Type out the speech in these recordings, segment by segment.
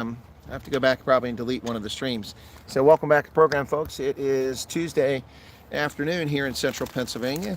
I have to go back probably and delete one of the streams. So welcome back to the program, folks. It is Tuesday afternoon here in central Pennsylvania.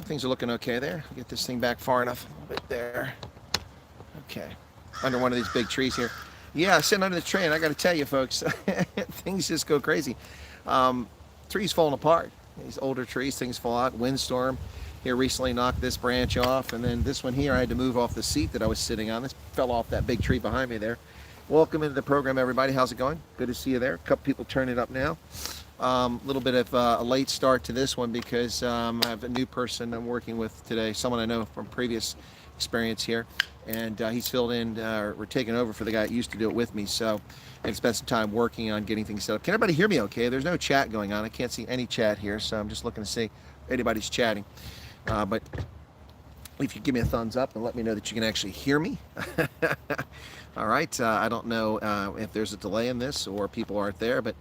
Things are looking okay there. Get this thing back far enough, a little bit there. Okay, under one of these big trees here. Yeah, sitting under the tree, and I got to tell you, folks, things just go crazy. Trees falling apart. These older trees, things fall out. Windstorm here recently knocked this branch off, and then this one here, I had to move off the seat that I was sitting on. This fell off that big tree behind me there. Welcome into the program, everybody. How's it going? Good to see you there. A couple people turning up now. A little bit of a late start to this one because I have a new person I'm working with today, someone I know from previous experience here, and he's filled in, we're taking over for the guy that used to do it with me, so I spent some time working on getting things set up. Can everybody hear me okay? There's no chat going on. I can't see any chat here, so I'm just looking to see if anybody's chatting. But if you give me a thumbs up and let me know that you can actually hear me. All right, I don't know if there's a delay in this or people aren't there, but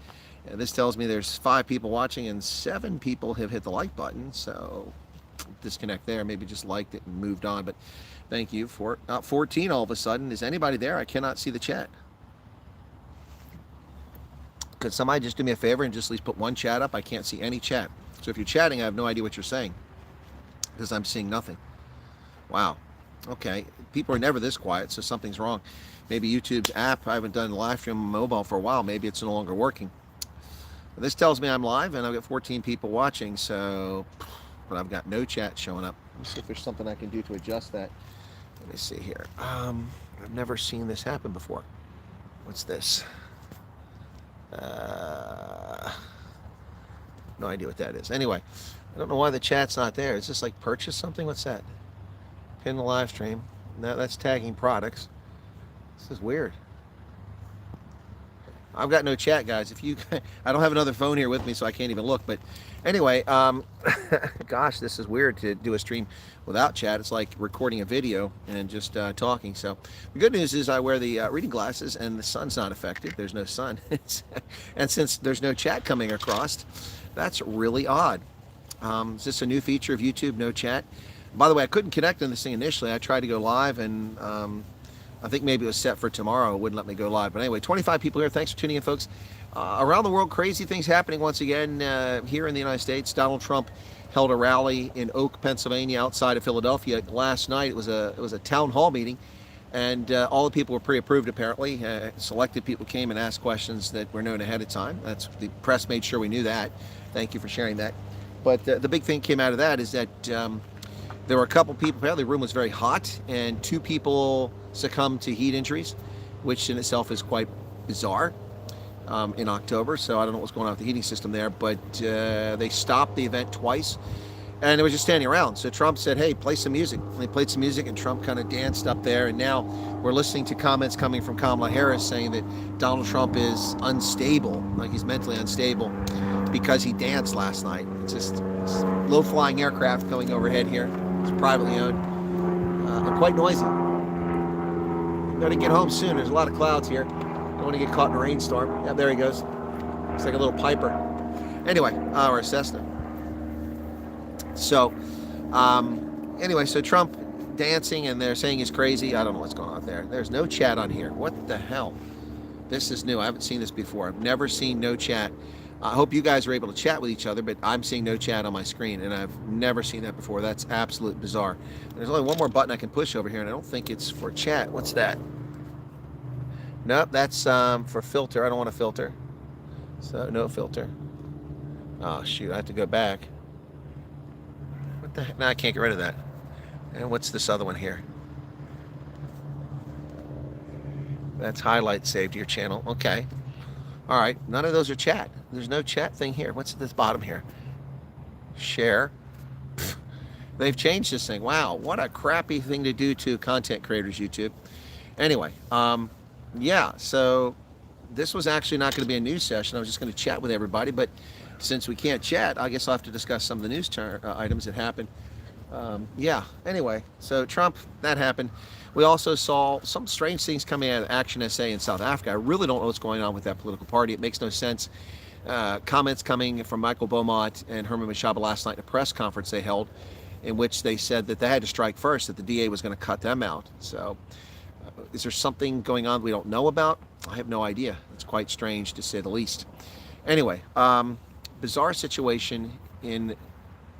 this tells me there's 5 people watching and 7 people have hit the like button, so disconnect there, maybe just liked it and moved on, but thank you for 14 all of a sudden. Is anybody there? I cannot see the chat. Could somebody just do me a favor and just at least put one chat up? I can't see any chat. So if you're chatting, I have no idea what you're saying because I'm seeing nothing. Wow. Okay. People are never this quiet, so something's wrong. Maybe YouTube's app, I haven't done live stream mobile for a while. Maybe it's no longer working. This tells me I'm live and I've got 14 people watching, so, but I've got no chat showing up. Let me see if there's something I can do to adjust that. Let me see here. I've never seen this happen before. What's this? No idea what that is. Anyway, I don't know why the chat's not there. Is this like purchase something? What's that? Pin the live stream. No, that's tagging products. This is weird. I've got no chat, guys. If you, I don't have another phone here with me, so I can't even look. But anyway, gosh, this is weird to do a stream without chat. It's like recording a video and just talking. So the good news is I wear the reading glasses, and the sun's not affected. There's no sun, and since there's no chat coming across, that's really odd. Is this a new feature of YouTube? No chat. By the way, I couldn't connect on this thing initially. I tried to go live, and I think maybe it was set for tomorrow. It wouldn't let me go live. But anyway, 25 people here. Thanks for tuning in, folks. Around the world, crazy things happening once again here in the United States. Donald Trump held a rally in Oak, Pennsylvania, outside of Philadelphia last night. It was a town hall meeting, and all the people were pre-approved apparently. Selected people came and asked questions that were known ahead of time. That's the press made sure we knew that. Thank you for sharing that. But the big thing came out of that is that there were a couple people. Apparently, the room was very hot, and 2 people succumbed to heat injuries, which in itself is quite bizarre in October. So I don't know what's going on with the heating system there, but they stopped the event twice, and they were just standing around. So Trump said, hey, play some music. And they played some music, and Trump kind of danced up there. And now we're listening to comments coming from Kamala Harris saying that Donald Trump is unstable, like he's mentally unstable because he danced last night. It's just low-flying aircraft going overhead here. It's privately owned. They're quite noisy. Gotta get home soon. There's a lot of clouds here. Don't want to get caught in a rainstorm. Yeah, there he goes. Looks like a little Piper. Anyway, or a Cessna. So, anyway, so Trump dancing, and they're saying he's crazy. I don't know what's going on there. There's no chat on here. What the hell? This is new. I haven't seen this before. I've never seen no chat. I hope you guys are able to chat with each other, but I'm seeing no chat on my screen, and I've never seen that before. That's absolute bizarre. There's only one more button I can push over here, and I don't think it's for chat. What's that? Nope, that's for filter. I don't want to filter. So, no filter. Oh, shoot, I have to go back. What the heck? No, I can't get rid of that. And what's this other one here? That's highlight saved to your channel. Okay. All right, none of those are chat. There's no chat thing here. What's at this bottom here? Share. Pfft. They've changed this thing. Wow, what a crappy thing to do to content creators, YouTube. Anyway, yeah, so this was actually not going to be a news session. I was just going to chat with everybody, but since we can't chat, I guess I'll have to discuss some of the news items that happened. Yeah, anyway, so Trump, that happened. We also saw some strange things coming out of Action SA in South Africa. I really don't know what's going on with that political party. It makes no sense. Comments coming from Michael Beaumont and Herman Mashaba last night at a press conference they held, in which they said that they had to strike first, that the DA was going to cut them out. So Is there something going on we don't know about? I have no idea. It's quite strange to say the least. Anyway, bizarre situation in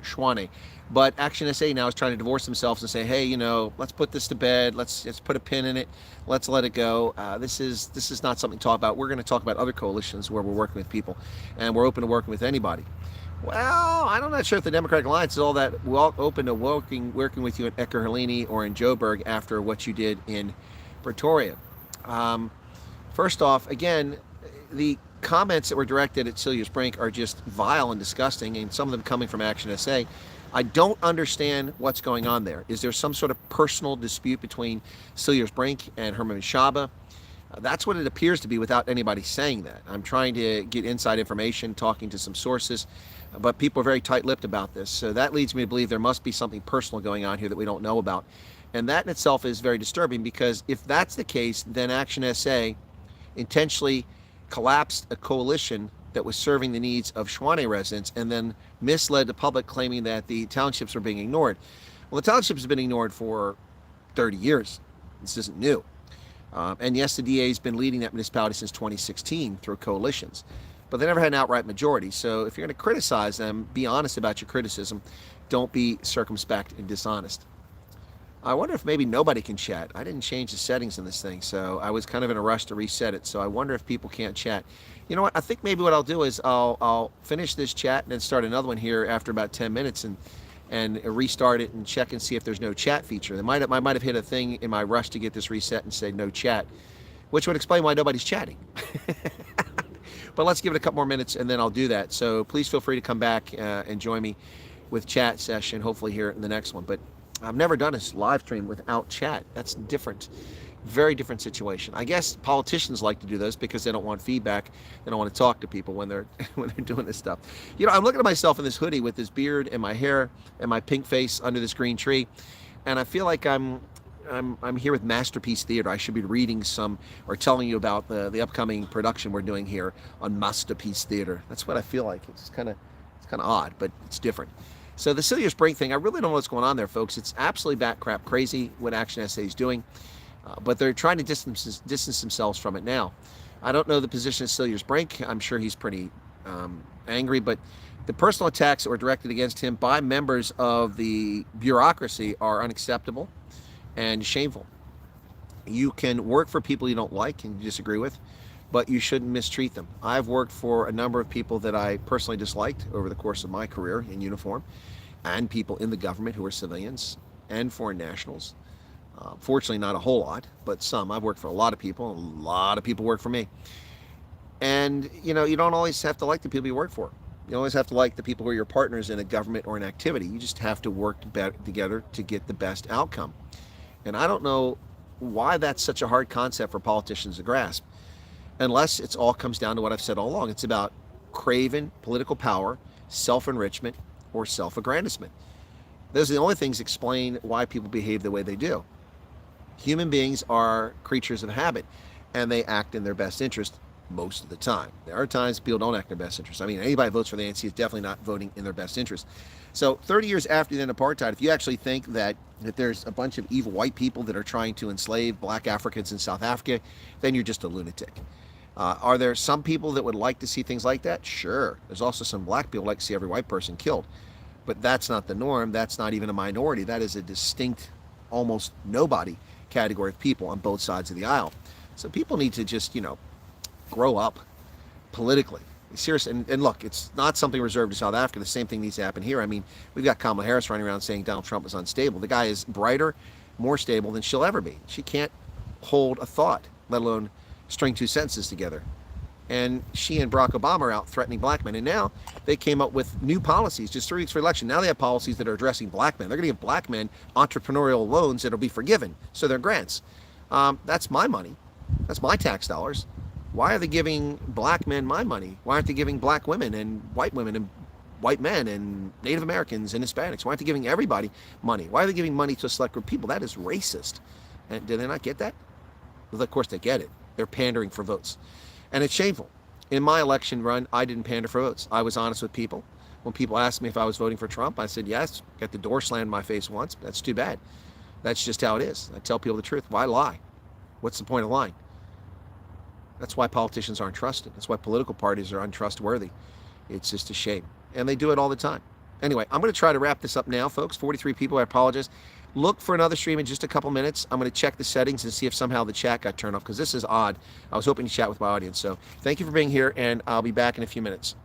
Schwane. But Action SA now is trying to divorce themselves and say, hey, let's put this to bed. Let's put a pin in it. Let's let it go. This is not something to talk about. We're going to talk about other coalitions where we're working with people, and we're open to working with anybody. Well, I'm not sure if the Democratic Alliance is all that open to working with you in Eckerhalini or in Joburg after what you did in Pretoria. First off, again, the comments that were directed at Cilliers Brink are just vile and disgusting, and some of them coming from Action SA. I don't understand what's going on there. Is there some sort of personal dispute between Cilliers Brink and Herman Shaba? That's what it appears to be without anybody saying that. I'm trying to get inside information, talking to some sources, but people are very tight-lipped about this. So that leads me to believe there must be something personal going on here that we don't know about. And that in itself is very disturbing, because if that's the case, then Action SA intentionally collapsed a coalition that was serving the needs of Schwane residents and then misled the public, claiming that the townships were being ignored. Well, the townships have been ignored for 30 years. This isn't new. And yes, the DA has been leading that municipality since 2016 through coalitions, but they never had an outright majority. So if you're going to criticize them, be honest about your criticism. Don't be circumspect and dishonest. I wonder if maybe nobody can chat. I didn't change the settings in this thing, so I was kind of in a rush to reset it. So I wonder if people can't chat. You know what? I think maybe what I'll do is I'll finish this chat and then start another one here after about 10 minutes and restart it and check and see if there's no chat feature. I might have hit a thing in my rush to get this reset and say no chat, which would explain why nobody's chatting. But let's give it a couple more minutes and then I'll do that. So please feel free to come back and join me with chat session, hopefully here in the next one. But I've never done a live stream without chat. That's different. Very different situation. I guess politicians like to do those because they don't want feedback. They don't want to talk to people when they're doing this stuff. I'm looking at myself in this hoodie with this beard and my hair and my pink face under this green tree, and I feel like I'm here with Masterpiece Theater. I should be reading some or telling you about the upcoming production we're doing here on Masterpiece Theater. That's what I feel like. It's kind of odd, but it's different. So the Cilliers Brink thing, I really don't know what's going on there, folks. It's absolutely bat crap crazy what Action SA is doing, but they're trying to distance themselves from it now. I don't know the position of Cilliers Brink. I'm sure he's pretty angry, but the personal attacks that were directed against him by members of the bureaucracy are unacceptable and shameful. You can work for people you don't like and you disagree with, but you shouldn't mistreat them. I've worked for a number of people that I personally disliked over the course of my career in uniform, and people in the government who are civilians and foreign nationals. Fortunately, not a whole lot, but some. I've worked for a lot of people, and a lot of people work for me. And, you don't always have to like the people you work for. You don't always have to like the people who are your partners in a government or an activity. You just have to work together to get the best outcome. And I don't know why that's such a hard concept for politicians to grasp, unless it all comes down to what I've said all along. It's about craven political power, self-enrichment, or self-aggrandizement. Those are the only things that explain why people behave the way they do. Human beings are creatures of habit, and they act in their best interest most of the time. There are times people don't act in their best interest. I mean, anybody who votes for the ANC is definitely not voting in their best interest. So 30 years after the end of apartheid, if you actually think that there's a bunch of evil white people that are trying to enslave black Africans in South Africa, then you're just a lunatic. Are there some people that would like to see things like that? Sure. There's also some black people who like to see every white person killed. But that's not the norm. That's not even a minority. That is a distinct, almost nobody category of people on both sides of the aisle. So people need to just, grow up politically. Seriously, and look, it's not something reserved to South Africa. The same thing needs to happen here. I mean, we've got Kamala Harris running around saying Donald Trump is unstable. The guy is brighter, more stable than she'll ever be. She can't hold a thought, let alone string two sentences together. And she and Barack Obama are out threatening black men. And now they came up with new policies just 3 weeks for election. Now they have policies that are addressing black men. They're going to give black men entrepreneurial loans that will be forgiven. So they're grants. That's my money. That's my tax dollars. Why are they giving black men my money? Why aren't they giving black women and white men and Native Americans and Hispanics? Why aren't they giving everybody money? Why are they giving money to a select group of people? That is racist. And do they not get that? Well, of course they get it. They're pandering for votes. And it's shameful. In my election run, I didn't pander for votes. I was honest with people. When people asked me if I was voting for Trump, I said yes. Got the door slammed in my face once. But that's too bad. That's just how it is. I tell people the truth. Why lie? What's the point of lying? That's why politicians aren't trusted. That's why political parties are untrustworthy. It's just a shame. And they do it all the time. Anyway, I'm going to try to wrap this up now, folks. 43 people, I apologize. Look for another stream in just a couple minutes. I'm going to check the settings and see if somehow the chat got turned off, because this is odd. I was hoping to chat with my audience. So thank you for being here, and I'll be back in a few minutes.